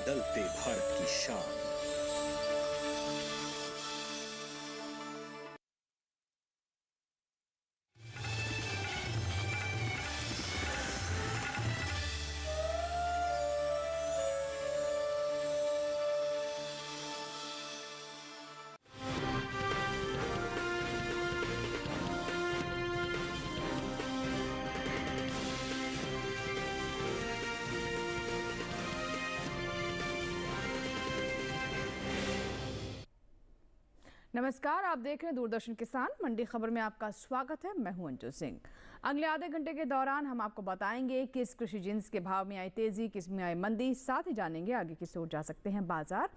बदलते भारत की शान। नमस्कार, आप देख रहे हैं दूरदर्शन किसान मंडी खबर में आपका स्वागत है। मैं हूं अंजू सिंह। अगले आधे घंटे के दौरान हम आपको बताएंगे किस कृषि जिन्स के भाव में आई तेजी, किस में आई मंदी, साथ ही जानेंगे आगे किस ओर जा सकते हैं बाजार।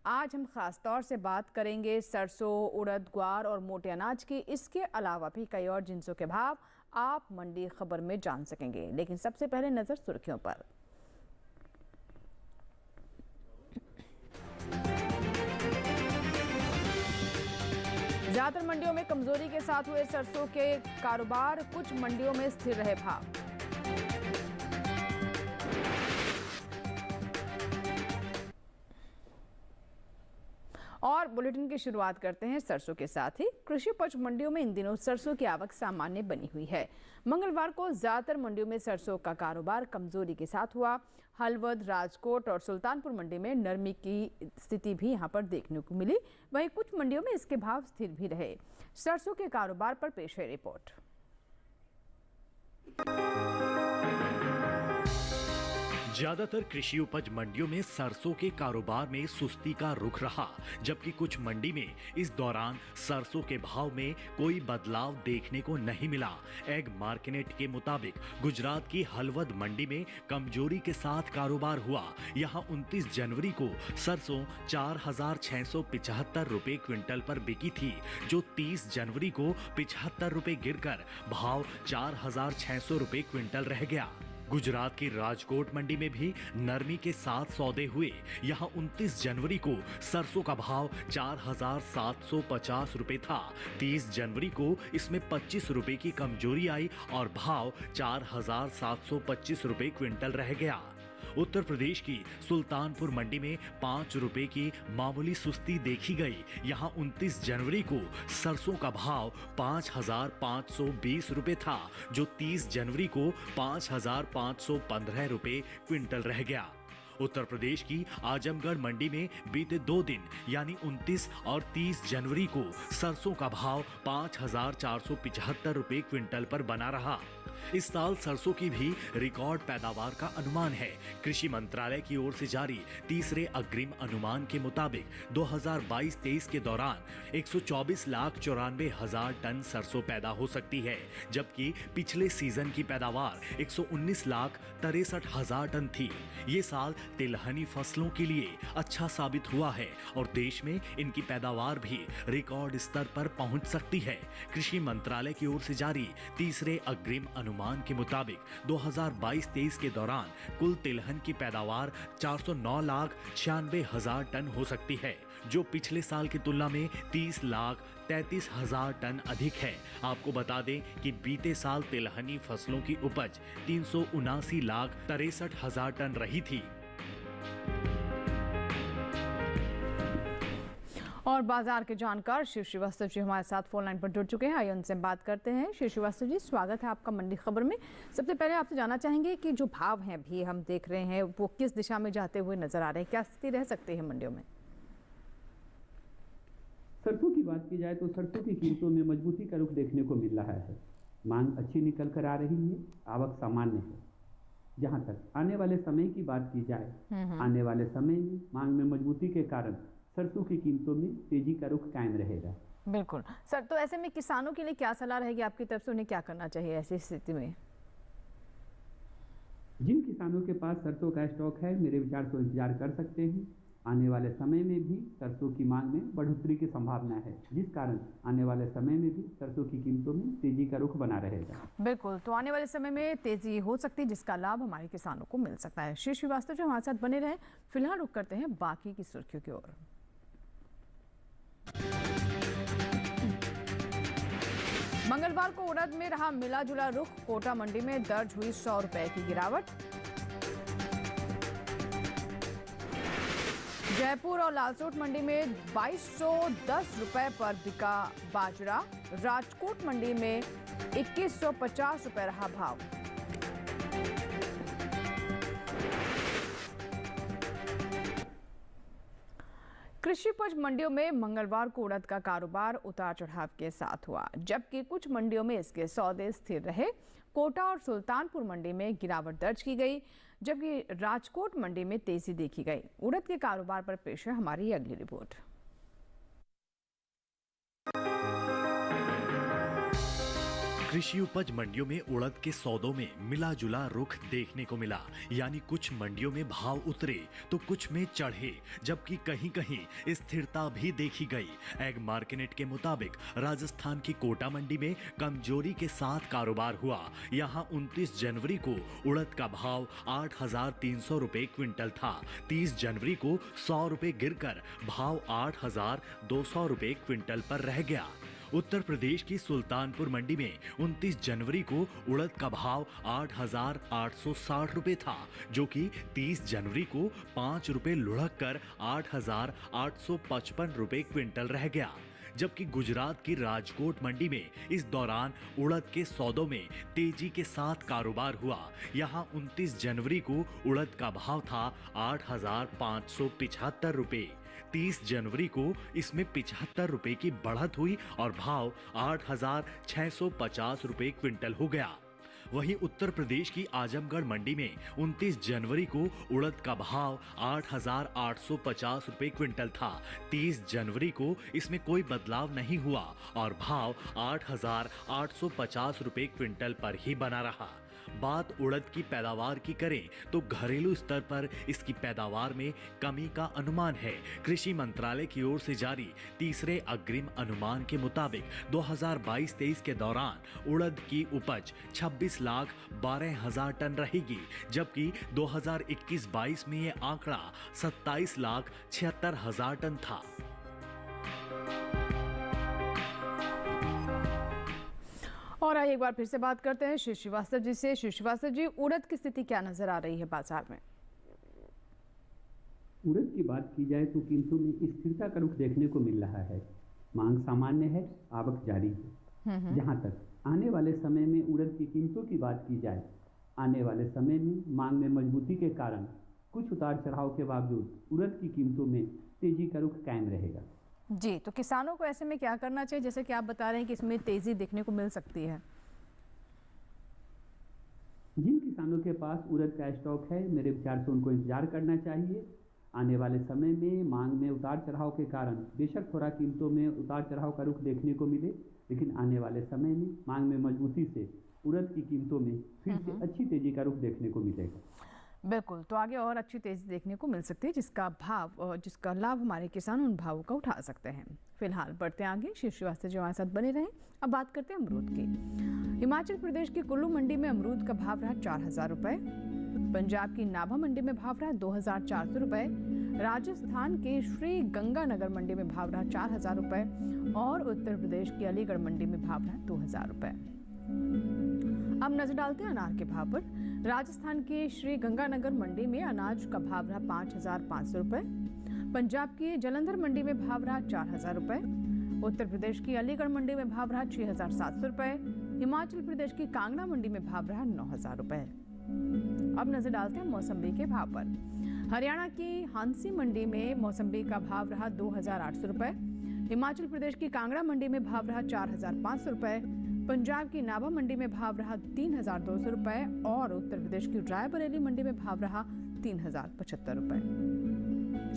आज हम खास तौर से बात करेंगे सरसों, उड़द, ग्वार और मोटे अनाज की। इसके अलावा भी कई और जिन्सों के भाव आप मंडी खबर में जान सकेंगे, लेकिन सबसे पहले नजर सुर्खियों पर। ज्यादातर मंडियों में कमजोरी के साथ हुए सरसों के कारोबार, कुछ मंडियों में स्थिर रहे भाव। और बुलेटिन की शुरुआत करते हैं सरसों के साथ ही। कृषि उपज मंडियों में इन दिनों सरसों की आवक सामान्य बनी हुई है। मंगलवार को ज्यादातर मंडियों में सरसों का कारोबार कमजोरी के साथ हुआ। हलवद, राजकोट और सुल्तानपुर मंडी में नरमी की स्थिति भी यहां पर देखने को मिली। वहीं कुछ मंडियों में इसके भाव स्थिर भी रहे। सरसों के कारोबार पर पेश है रिपोर्ट। ज्यादातर कृषि उपज मंडियों में सरसों के कारोबार में सुस्ती का रुख रहा, जबकि कुछ मंडी में इस दौरान सरसों के भाव में कोई बदलाव देखने को नहीं मिला। एग मार्केट के मुताबिक गुजरात की हलवद मंडी में कमजोरी के साथ कारोबार हुआ। यहां 29 जनवरी को सरसों 4,675 रुपए क्विंटल पर बिकी थी, जो 30 जनवरी को 75 रुपए गिरकर भाव 4,600 रुपए क्विंटल रह गया। गुजरात की राजकोट मंडी में भी नरमी के साथ सौदे हुए। यहां 29 जनवरी को सरसों का भाव 4,750 रुपए था। 30 जनवरी को इसमें 25 रुपए की कमजोरी आई और भाव 4,725 रुपए क्विंटल रह गया। उत्तर प्रदेश की सुल्तानपुर मंडी में 5 रुपए की मामूली सुस्ती देखी गई। यहां 29 जनवरी को सरसों का भाव 5,520 रुपए था, जो 30 जनवरी को 5,515 रुपए क्विंटल रह गया। उत्तर प्रदेश की आजमगढ़ मंडी में बीते 2 दिन यानी 29 और 30 जनवरी को सरसों का भाव 5,475 रुपए क्विंटल पर बना रहा। इस साल सरसों की भी रिकॉर्ड पैदावार का अनुमान है। कृषि मंत्रालय की ओर से जारी तीसरे अग्रिम अनुमान के मुताबिक 2022-23 के दौरान 124,94,000 टन सरसों पैदा हो सकती है, जबकि पिछले सीजन की पैदावार 119,63,000 टन थी। ये साल तिलहनी फसलों के लिए अच्छा साबित हुआ है और देश में इनकी पैदावार भी रिकॉर्ड स्तर पर पहुंच सकती है। कृषि मंत्रालय की ओर से जारी तीसरे अग्रिम अनुमान के मुताबिक 2022-23 के दौरान कुल तिलहन की पैदावार 409,96,000 टन हो सकती है, जो पिछले साल की तुलना में 30,33,000 टन अधिक है। आपको बता दें कि बीते साल तिलहनी फसलों की उपज 379,63,000 टन रही थी। और बाजार के जानकार शिव श्रीवास्तव जी हमारे साथ फोन लाइन पर जुड़ चुके हैं। आइए उनसे बात करते हैं। शिव श्रीवास्तव जी, स्वागत है आपका मंडी खबर में। सबसे पहले आपसे जानना चाहेंगे कि जो भाव हैं अभी हम देख रहे हैं वो किस दिशा में जाते हुए नजर आ रहे हैं, क्या स्थिति रह सकती है मंडियों में? सरसों की बात की जाए तो सरसों की कीमतों में मजबूती का रुख देखने को मिल रहा है। मांग अच्छी निकल कर आ रही है, आवक सामान्य है। जहां तक आने वाले समय की बात की जाए, आने वाले समय में मांग में मजबूती के कारण सरसों की कीमतों में तेजी का रुख कायम रहेगा। बिल्कुल सर, तो ऐसे में किसानों के लिए क्या सलाह रहेगी आपकी तरफ से, उन्हें क्या करना चाहिए ऐसी स्थिति में? जिन किसानों के पास सरसों का स्टॉक है, मेरे विचार से इंतजार कर सकते हैं। आने वाले समय में भी सरसों की मांग में बढ़ोतरी की संभावना है, जिस कारण आने वाले समय में भी सरसों की कीमतों में तेजी का रुख बना रहेगा। बिल्कुल, तो आने वाले समय में तेजी हो सकती है, जिसका लाभ हमारे किसानों को मिल सकता है। शिव श्रीवास्तव जो हमारे साथ बने रहे। फिलहाल रुक करते हैं बाकी की सुर्खियों की ओर। मंगलवार को उड़द में रहा मिला जुला रुख। कोटा मंडी में दर्ज हुई 100 रुपए की गिरावट। जयपुर और लालसोट मंडी में 2210 रुपए पर बिका बाजरा। राजकोट मंडी में 2150 रुपए रहा भाव। कृषि उपज मंडियों में मंगलवार को उड़द का कारोबार उतार चढ़ाव के साथ हुआ, जबकि कुछ मंडियों में इसके सौदे स्थिर रहे। कोटा और सुल्तानपुर मंडी में गिरावट दर्ज की गई, जबकि राजकोट मंडी में तेजी देखी गई। उड़द के कारोबार पर पेश है हमारी अगली रिपोर्ट। कृषि उपज मंडियों में उड़द के सौदों में मिला जुला रुख देखने को मिला, यानी कुछ मंडियों में भाव उतरे तो कुछ में चढ़े, जबकि कहीं कहीं स्थिरता भी देखी गई। एग मार्केट के मुताबिक राजस्थान की कोटा मंडी में कमजोरी के साथ कारोबार हुआ। यहां 29 जनवरी को उड़द का भाव 8,300 रुपए क्विंटल था। 30 जनवरी को 100 रुपए गिरकर भाव 8,200 रुपए क्विंटल पर रह गया। उत्तर प्रदेश की सुल्तानपुर मंडी में 29 जनवरी को उड़द का भाव 8,860 रुपए था, जो कि 30 जनवरी को 5 रुपए लुढ़क कर 8,855 रुपए क्विंटल रह गया। जबकि गुजरात की राजकोट मंडी में इस दौरान उड़द के सौदों में तेजी के साथ कारोबार हुआ। यहां 29 जनवरी को उड़द का भाव था 8,575 रुपए। 30 जनवरी को इसमें 75 रुपए की बढ़त हुई और भाव 8,650 रुपए क्विंटल हो गया। वहीं उत्तर प्रदेश की आजमगढ़ मंडी में 29 जनवरी को उड़द का भाव 8,850 रुपए क्विंटल था। 30 जनवरी को इसमें कोई बदलाव नहीं हुआ और भाव 8,850 रुपए क्विंटल पर ही बना रहा। बात उड़द की पैदावार की करें तो घरेलू स्तर पर इसकी पैदावार में कमी का अनुमान है। कृषि मंत्रालय की ओर से जारी तीसरे अग्रिम अनुमान के मुताबिक 2022-23 के दौरान उड़द की उपज 26,12,000 टन रहेगी, जबकि 2021-22 में ये आंकड़ा 27,76,000 टन था। और आइए एक बार फिर से बात करते हैं श्री श्रीवास्तव जी से। श्री श्रीवास्तव जी, उड़द की स्थिति क्या नजर आ रही है बाजार में? उड़द की बात की जाए तो कीमतों में स्थिरता का रुख देखने को मिल रहा है। मांग सामान्य है, आवक जारी है। जहां तक आने वाले समय में उड़द की कीमतों की बात की जाए, आने वाले समय में मांग में मजबूती के कारण कुछ उतार चढ़ाव के बावजूद उड़द की कीमतों में तेजी का रुख कायम रहेगा। जी, तो किसानों को ऐसे में क्या करना चाहिए, जैसे कि आप बता रहे हैं कि इसमें तेजी देखने को मिल सकती है? जिन किसानों के पास उड़द का स्टॉक है, मेरे विचार से उनको इंतजार करना चाहिए। आने वाले समय में मांग में उतार चढ़ाव के कारण बेशक थोड़ा कीमतों में उतार चढ़ाव का रुख देखने को मिले, लेकिन आने वाले समय में मांग में मजबूती से उड़द की कीमतों में फिर से अच्छी तेजी का रुख देखने को मिलेगा। बिल्कुल, तो आगे और अच्छी तेजी देखने को मिल सकती है, जिसका लाभ हमारे किसान उन भावों का उठा सकते हैं। फिलहाल बढ़ते आगे, श्री श्रीवास्तव जी हमारे साथ बने रहें। अब बात करते हैं अमरूद की। हिमाचल प्रदेश की कुल्लू मंडी में अमरूद का भाव रहा 4,000 रुपए। पंजाब की नाभा मंडी में भाव रहा 2,400 रुपए। राजस्थान के श्री गंगानगर मंडी में भाव रहा 4,000 रुपए और उत्तर प्रदेश की अलीगढ़ मंडी में भाव रहा 2,000 रुपए। अब नजर डालते हैं अनार के भाव पर। राजस्थान की श्री गंगानगर मंडी में अनाज का भाव रहा 5,500 रुपए। पंजाब की जलंधर मंडी में भाव रहा 4,000 रुपए। उत्तर प्रदेश की अलीगढ़ मंडी में भाव रहा 6,700 रुपए। हिमाचल प्रदेश की कांगड़ा मंडी में भाव रहा 9,000 रुपए। अब नजर डालते हैं मौसम्बी के भाव पर। हरियाणा की हांसी मंडी में मौसम्बी का भाव रहा 2,800 रुपए। हिमाचल प्रदेश की कांगड़ा मंडी में भाव रहा 4,500 रुपए। पंजाब की नाभा मंडी में भाव रहा 3,200 रुपए और उत्तर प्रदेश की रायबरेली मंडी में भाव रहा 3,075 रुपए।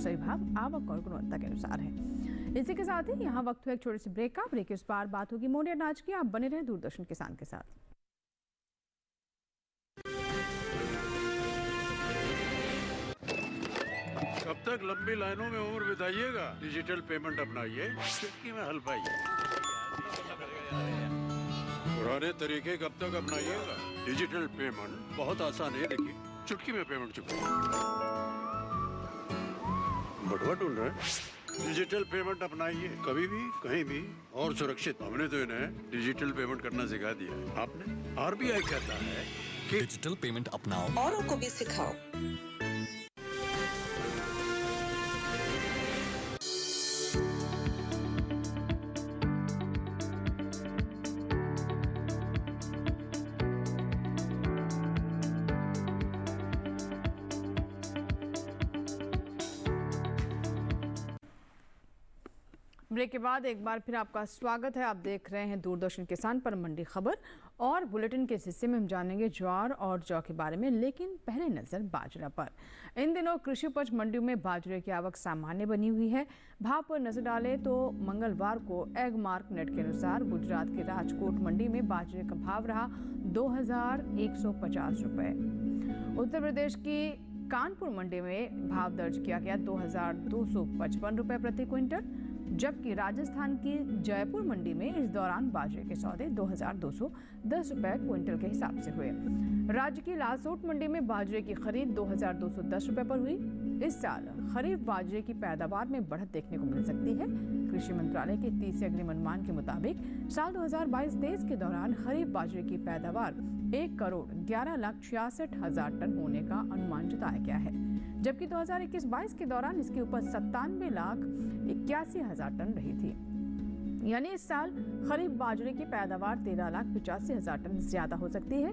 सही भाव आवक और गुणवत्ता के अनुसार है। इसी के साथ ही यहाँ वक्त हुआ एक छोटी सी ब्रेक का। ब्रेक के उस पार बात होगी मोटे अनाज की। आप बने रहे दूरदर्शन किसान के साथ। कब तक लंबी लाइनों में उम्र बिताइएगा? डिजिटल पेमेंट अपनाइए, चुटकी में हल पाइए। पुराने तरीके कब तक अपनाइएगा? डिजिटल पेमेंट बहुत आसान है, देखिए चुटकी में पेमेंट चुका। बटुआ ढूंढ रहे हैं? डिजिटल पेमेंट अपनाइए, कभी भी कहीं भी और सुरक्षित। हमने तो इन्हें डिजिटल पेमेंट करना सिखा दिया है। आपने? RBI कहता है कि डिजिटल पेमेंट अपनाओ, औरों को भी सिखाओ। ब्रेक के बाद एक बार फिर आपका स्वागत है। आप देख रहे हैं दूरदर्शन किसान पर मंडी खबर, और बुलेटिन के इस हिस्से में हम जानेंगे ज्वार और जौ के बारे में, लेकिन पहले नजर बाजरा पर। इन दिनों कृषि उपज मंडियों में बाजरे की आवक सामान्य बनी हुई है। भाव पर नजर डालें तो मंगलवार को एग मार्क नेट के अनुसार गुजरात के राजकोट मंडी में बाजरे का भाव रहा 2150 रुपये। उत्तर प्रदेश की कानपुर मंडी में भाव दर्ज किया गया 2255 रुपये प्रति क्विंटल, जबकि राजस्थान की जयपुर मंडी में इस दौरान बाजरे के सौदे 2210 रुपये क्विंटल के हिसाब से हुए। राज्य की लालसोट मंडी में बाजरे की खरीद 2210 रुपये पर हुई। इस साल खरीफ बाजरे की पैदावार में बढ़त देखने को मिल सकती है। कृषि मंत्रालय के तीसरे अग्रिम अनुमान के मुताबिक साल 2022-23 के दौरान खरीफ बाजरे की पैदावार 1,11,66,000 टन होने का अनुमान जताया गया है, जबकि 2021-22 के दौरान इसकी उपज 97,81,000 टन रही थी। यानी इस साल खरीफ बाजरे की पैदावार 13,85,000 टन ज्यादा हो सकती है।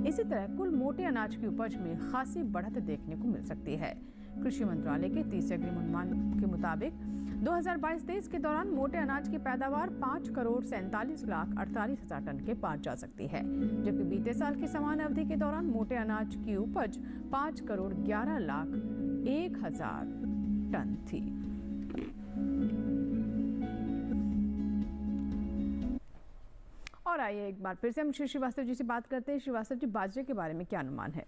इसी तरह कुल मोटे अनाज की उपज में खासी बढ़त देखने को मिल सकती है। कृषि मंत्रालय के तीसरे अग्रिम अनुमान के मुताबिक 2022-23 के दौरान मोटे अनाज की पैदावार 5,47,48,000 टन के पार जा सकती है, जबकि बीते साल की समान अवधि के दौरान मोटे अनाज की उपज 5,11,01,000 टन थी। और आइए एक बार फिर से हम श्री श्रीवास्तव जी से बात करते हैं। श्रीवास्तव जी, बाजरे के बारे में क्या अनुमान है?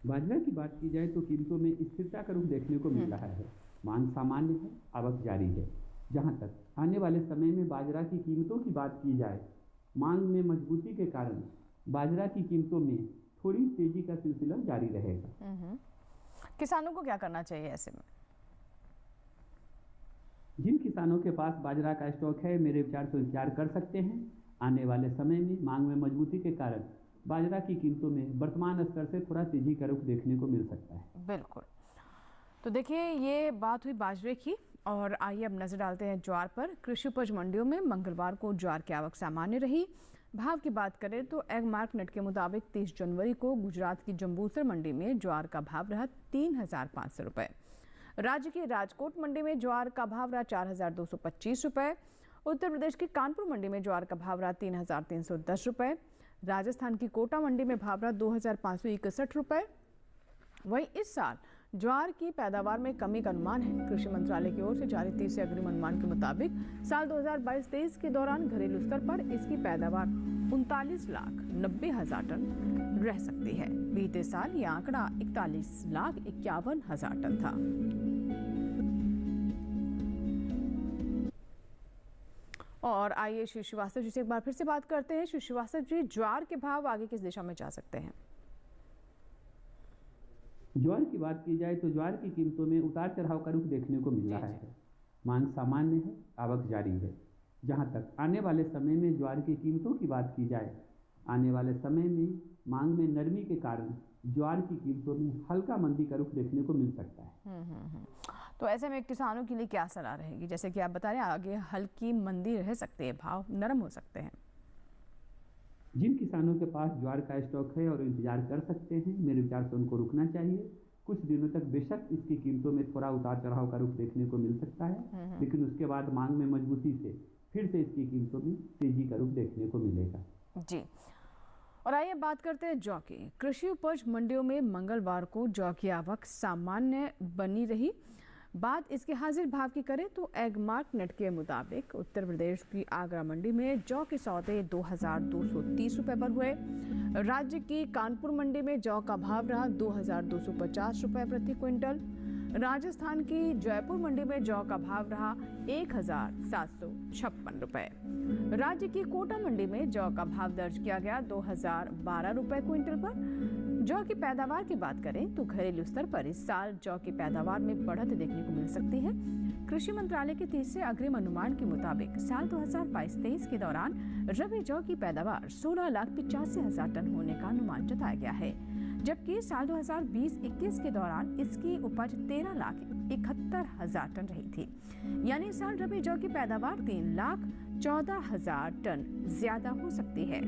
बाजरा की बात की जाए तो कीमतों में स्थिरता का रुख देखने को मिल रहा है। मांग सामान्य है, आवक जारी है। जहां तक आने वाले समय में बाजरा की कीमतों की बात की जाए, मांग में मजबूती के कारण बाजरा की कीमतों में थोड़ी तेजी का सिलसिला जारी रहेगा। किसानों को क्या करना चाहिए ऐसे में? जिन किसानों के पास बाजरा का स्टॉक है, मेरे विचार से इंतजार कर सकते हैं। आने वाले समय में मांग में मजबूती के कारण बाजरा की कीमतों में वर्तमान स्तर से थोड़ा तेजी का रुख देखने को मिल सकता है। बिल्कुल। तो देखिए, ये बात हुई बाजरे की, और आइए अब नजर डालते हैं ज्वार पर। कृषि उपज मंडियों में मंगलवार को ज्वार की आवक सामान्य रही। भाव की बात करें तो एग मार्क नेट के मुताबिक 30 जनवरी को गुजरात की जंबूसर मंडी में ज्वार का भाव रहा 3,500 रुपये। राज्य की राजकोट मंडी में ज्वार का भाव रहा 4,225 रुपये। उत्तर प्रदेश की कानपुर मंडी में ज्वार का भाव रहा 3,310 रुपये। राजस्थान की कोटा मंडी में भाव रहा 2,561 रुपये। वहीं इस साल ज्वार की पैदावार में कमी का अनुमान है। कृषि मंत्रालय की ओर से जारी तीसरे अग्रिम अनुमान के मुताबिक साल 2022-23 के दौरान घरेलू स्तर पर इसकी पैदावार 39,90,000 टन रह सकती है। बीते साल यह आंकड़ा 41,51,000 टन था। और आइए श्री श्रीवास्तव जी से एक बार फिर से बात करते हैं। श्री श्रीवास्तव जी, ज्वार के भाव आगे किस दिशा में जा सकते हैं? ज्वार की बात की जाए तो ज्वार की कीमतों में उतार चढ़ाव का रुख देखने को मिल रहा है। मांग सामान्य है, आवक जारी है। जहां तक आने वाले समय में ज्वार की कीमतों की बात की जाए, आने वाले समय में मांग में नरमी के कारण ज्वार की कीमतों में हल्का मंदी का रुख देखने को मिल सकता है। तो ऐसे में किसानों के लिए क्या सलाह रहेगी? जैसे कि आप बता रहे हैं, आगे हल्की मंदी रह सकती है, भाव नरम हो सकते हैं। जिन किसानों के पास ज्वार का स्टॉक है और इंतजार कर सकते हैं, मेरे विचार से उनको रुकना चाहिए। कुछ दिनों तक बेशक इसकी कीमतों में थोड़ा उतार चढ़ाव का रुख देखने को मिल सकता है, लेकिन उसके बाद मांग में मजबूती से फिर से इसकी कीमतों में तेजी का रुख देखने को मिलेगा। जी, और आइए बात करते हैं जौ की। कृषि उपज मंडियों में मंगलवार को जौ की आवक सामान्य बनी रही। बात इसके हाजिर भाव की करें तो एग मार्क नेट के मुताबिक उत्तर प्रदेश की आगरा मंडी में जौ के सौदे 2,230 रुपये पर हुए। राज्य की कानपुर मंडी में जौ का भाव रहा 2,250 रुपये प्रति क्विंटल। राजस्थान की जयपुर मंडी में जौ का भाव रहा 1,756 रुपये। राज्य की कोटा मंडी में जौ का भाव दर्ज किया गया 2,012 रुपये क्विंटल पर। जौ की पैदावार की बात करें तो घरेलू स्तर पर इस साल जौ की पैदावार में बढ़त देखने को मिल सकती है। कृषि मंत्रालय के तीसरे अग्रिम अनुमान के मुताबिक साल 2022-23 के दौरान रबी जौ की पैदावार 16,85,000 टन होने का अनुमान जताया गया है, जबकि साल 2020-21 के दौरान इसकी उपज 13,71,000 टन रही थी। यानी इस साल रबी जौ की पैदावार 3,14,000 टन ज्यादा हो सकती है।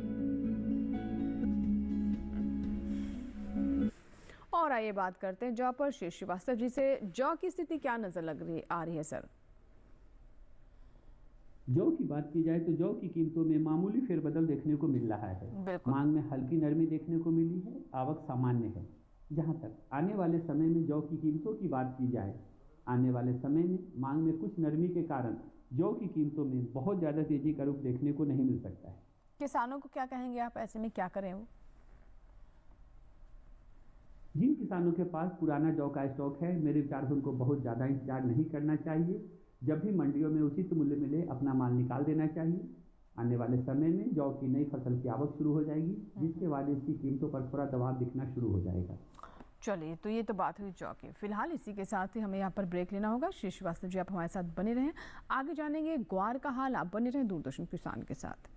और और आइए बात करते हैं जौ पर। श्री श्रीवास्तव जी से जौ की स्थिति क्या नजर आ रही है सर? जौ की बात की जाए तो जौ की कीमतों में मामूली फेरबदल देखने को मिल रहा है। मांग में हल्की नरमी देखने को मिली है, आवक सामान्य है। जहां तक आने वाले समय में जौ की कीमतों की बात की जाए, आने वाले समय में मांग में कुछ नरमी के कारण जौ की कीमतों में बहुत ज़्यादा तेजी का रुख देखने को नहीं मिल सकता है। किसानों को क्या कहेंगे आप, ऐसे में क्या करें वो? जिन किसानों के पास पुराना जौ का स्टॉक है, मेरे विचार से उनको बहुत ज़्यादा इंतजार नहीं करना चाहिए। जब भी मंडियों में उचित मूल्य मिले अपना माल निकाल देना चाहिए। आने वाले समय में जौ की नई फसल की आवक शुरू हो जाएगी, जिसके बाद इसकी कीमतों पर थोड़ा दबाव दिखना शुरू हो जाएगा। चलिए, तो ये तो बात हुई जौ की। फिलहाल इसी के साथ ही हमें यहाँ पर ब्रेक लेना होगा। श्री श्रीवास्तव जी आप हमारे साथ बने रहें, आगे जानेंगे ग्वार का हाल। आप बने रहें दूरदर्शन किसान के साथ।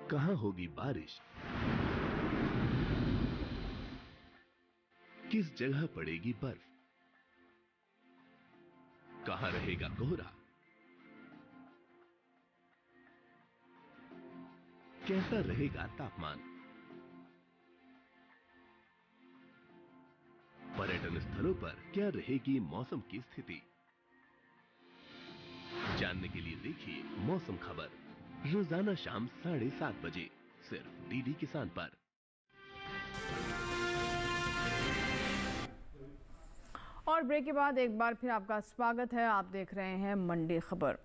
कहां होगी बारिश, किस जगह पड़ेगी बर्फ, कहां रहेगा कोहरा, कैसा रहेगा तापमान, पर्यटन स्थलों पर क्या रहेगी मौसम की स्थिति। जानने के लिए देखिए मौसम खबर रोजाना शाम 7:30 बजे सिर्फ डीडी किसान पर। और ब्रेक के बाद एक बार फिर आपका स्वागत है। आप देख रहे हैं मंडी खबर।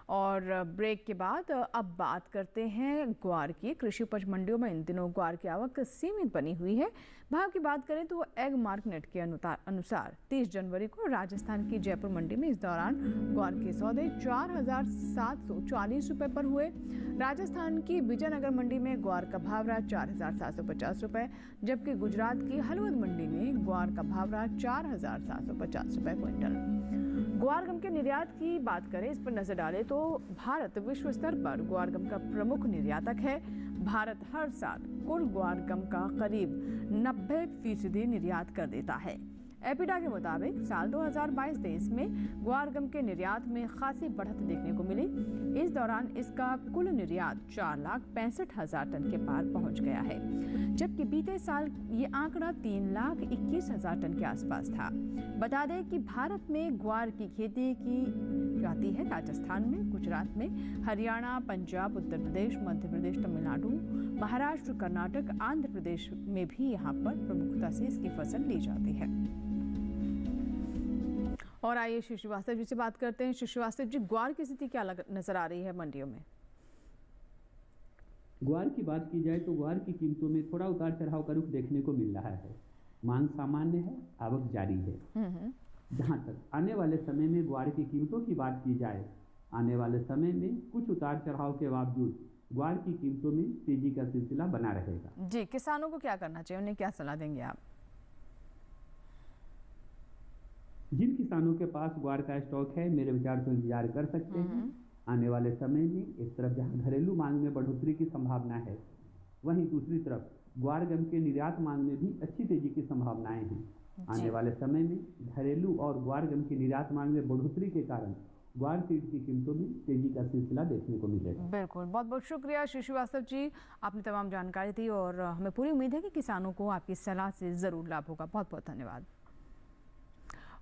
और ब्रेक के बाद अब बात करते हैं ग्वार की। कृषि उपज मंडियों में इन दिनों ग्वार की आवक सीमित बनी हुई है। भाव की बात करें तो एग मार्केट के अनुसार 30 जनवरी को राजस्थान की जयपुर मंडी में इस दौरान ग्वार के सौदे 4,740 रुपये पर हुए। राजस्थान की विजयनगर मंडी में ग्वार का भाव रहा 4,750 रुपये, जबकि गुजरात की हलवद मंडी में ग्वार का भाव रहा 4,750 रुपये क्विंटल। ग्वार गम के निर्यात की बात करें, इस पर नजर डालें तो भारत विश्व स्तर पर ग्वार गम का प्रमुख निर्यातक है। भारत हर साल कुल ग्वार गम का करीब 90% निर्यात कर देता है। एपिडा के मुताबिक साल 2022-23 में ग्वार गम के निर्यात में खासी बढ़त देखने को मिली। इस दौरान इसका कुल निर्यात 4,65,000 टन के पार पहुंच गया है, जबकि बीते साल ये आंकड़ा 3,21,000 टन के आसपास था। बता दें कि भारत में ग्वार की खेती की जाती है राजस्थान में, गुजरात में, हरियाणा, पंजाब, उत्तर प्रदेश, मध्य प्रदेश, तमिलनाडु, महाराष्ट्र, कर्नाटक, आंध्र प्रदेश में भी यहाँ पर प्रमुखता से इसकी फसल ली जाती है। और आइए श्री श्रीवास्तव जी से बात करते हैं। श्री श्रीवास्तव जी, ग्वार की स्थिति क्या नजर आ रही है मंडियों में? ग्वार की बात की जाए तो ग्वार की कीमतों में थोड़ा उतार चढ़ाव का रुख देखने को मिल रहा है। मांग सामान्य है, आवक जारी है। जहां तक आने वाले समय में ग्वार की कीमतों की बात की जाए, आने वाले समय में कुछ उतार चढ़ाव के बावजूद ग्वार की कीमतों में तेजी का सिलसिला बना रहेगा। जी, किसानों को क्या करना चाहिए, उन्हें क्या सलाह देंगे आप? जिन किसानों के पास ग्वार का स्टॉक है, मेरे विचार से इंतजार कर सकते हैं। आने वाले समय में एक तरफ जहां घरेलू मांग में बढ़ोतरी की संभावना है, वहीं दूसरी तरफ ग्वार गम के निर्यात मांग में भी अच्छी तेजी की संभावनाएं हैं। आने वाले समय में घरेलू और ग्वार गम की निर्यात मांग में बढ़ोतरी के कारण ग्वार सीड की कीमतों में तेजी का सिलसिला देखने को मिलेगा। बिल्कुल, बहुत बहुत शुक्रिया श्री श्रीवास्तव जी, आपने तमाम जानकारी दी और हमें पूरी उम्मीद है कि किसानों को आपकी सलाह से ज़रूर लाभ होगा। बहुत बहुत धन्यवाद।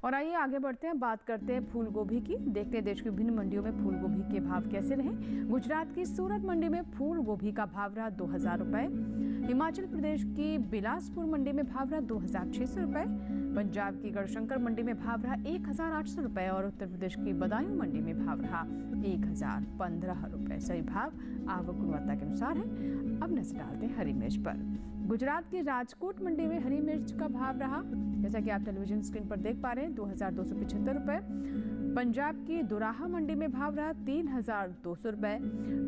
और आइए आगे बढ़ते हैं, बात करते हैं फूल गोभी की। देखते हैं देश की विभिन्न मंडियों में फूल गोभी के भाव कैसे रहे। गुजरात की सूरत मंडी में फूल गोभी का भाव रहा 2,000 रुपये। हिमाचल प्रदेश की बिलासपुर मंडी में भाव रहा 2,600 रुपये। पंजाब की गढ़शंकर मंडी में भाव रहा 1,800 रुपये और उत्तर प्रदेश की बदायूं मंडी में भाव रहा 1,015 रुपये। सभी भाव आवक गुणवत्ता के अनुसार है। अब नजर डालते हैं हरी मिर्च पर। गुजरात की राजकोट मंडी में हरी मिर्च का भाव रहा, जैसा कि आप टेलीविजन स्क्रीन पर देख पा रहे हैं, 2,275 रुपये। पंजाब की दुराहा मंडी में भाव रहा 3,200 रुपये।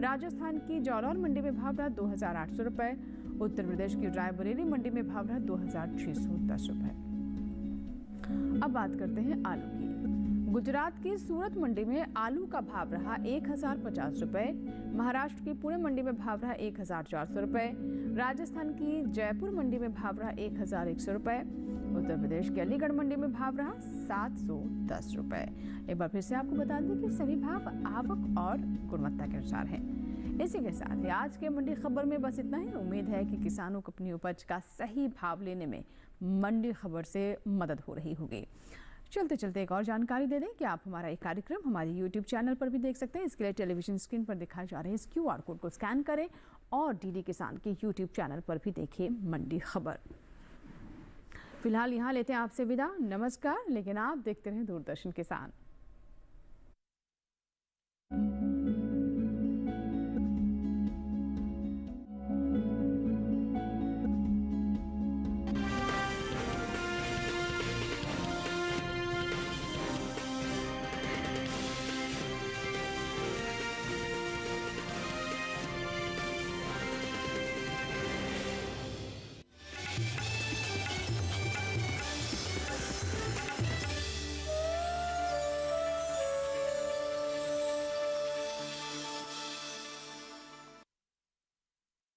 राजस्थान की जालौर मंडी में भाव रहा 2,800 रुपये। उत्तर प्रदेश की रायबरेली मंडी में भाव रहा 2,610 रुपये। अब बात करते हैं आलू की। गुजरात की सूरत मंडी में आलू का भाव रहा 1050 रुपए। महाराष्ट्र की पुणे मंडी में भाव रहा 1400 रुपए। राजस्थान की जयपुर मंडी में भाव रहा 1100 रुपए। उत्तर प्रदेश के अलीगढ़ मंडी में भाव रहा 710 रुपए। एक बार फिर से आपको बता दें कि सभी भाव आवक और गुणवत्ता के अनुसार हैं। इसी के साथ ही आज के मंडी खबर में बस इतना ही। उम्मीद है कि किसानों को अपनी उपज का सही भाव लेने में मंडी खबर से मदद हो रही होगी। चलते चलते एक और जानकारी दे दें कि आप हमारा एक कार्यक्रम हमारे YouTube चैनल पर भी देख सकते हैं। इसके लिए टेलीविजन स्क्रीन पर दिखाए जा रहे इस QR कोड को स्कैन करें और DD किसान के YouTube चैनल पर भी देखें मंडी खबर। फिलहाल यहाँ लेते हैं आपसे विदा। नमस्कार, लेकिन आप देखते रहें दूरदर्शन किसान।